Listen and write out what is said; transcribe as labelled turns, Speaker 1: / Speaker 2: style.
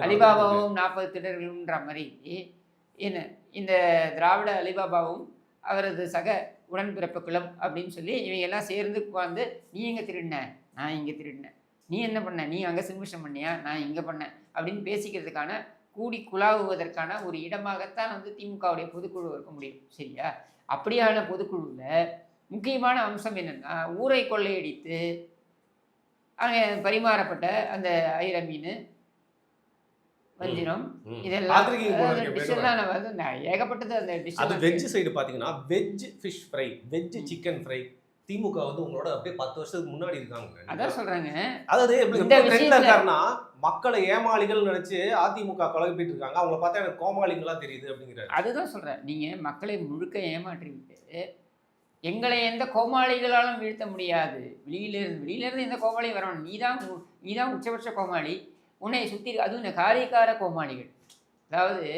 Speaker 1: அலிபாபாவும் 40 திருடர்களும்ன்ற மாதிரி என்ன இந்த திராவிட அலிபாபாவும் அவரது சக உடன்பிறப்புகளும் அப்படின்னு சொல்லி இவங்க எல்லாம் சேர்ந்து உட்காந்து நீ எங்கே திருடின, நான் இங்கே திருடினேன், நீ என்ன பண்ண, நீ அங்கே சிம்மிஷம் பண்ணியா, நான் இங்கே பண்ணேன் அப்படின்னு பேசிக்கிறதுக்கான கூடி குழாவுவதற்கான ஒரு இடமாகத்தான் திமுகவுடைய பொதுக்குழு இருக்க முடியும். சரியா? அப்படியான பொதுக்குழுவில் முக்கியமான அம்சம் என்னென்னா, ஊரை கொள்ளையடித்து அங்கே பரிமாறப்பட்ட அந்த ஐர மீன், வஞ்சிரம், இதெல்லாம் ஏகப்பட்டது. அந்த டிஷ்
Speaker 2: அது வெஜ் சைடு பார்த்தீங்கன்னா veg fish fry, veg chicken fry. DMK உங்களோட அப்படியே 10 வருஷத்துக்கு முன்னாடி இருக்காங்க. அதான் சொல்றாங்க. அதாவது இருக்காருன்னா மக்களை ஏமாளிகள் நினைச்சு அதிமுக குழப்பிட்டு இருக்காங்க. அவங்கள பார்த்தா எனக்கு கோமாளிகளா தெரியுது அப்படிங்கிறாரு.
Speaker 1: அதுதான் சொல்றேன். நீங்க மக்களை முழுக்க ஏமாற்றி விட்டு எங்களை எந்த கோமாளிகளாலும் வீழ்த்த முடியாது. வெளியிலிருந்து எந்த கோமாளியும் வரணும். நீதான் உச்சபட்ச கோமாளி. உன்னை சுற்றி அதுவும் இந்த காரியக்கார கோமாளிகள். அதாவது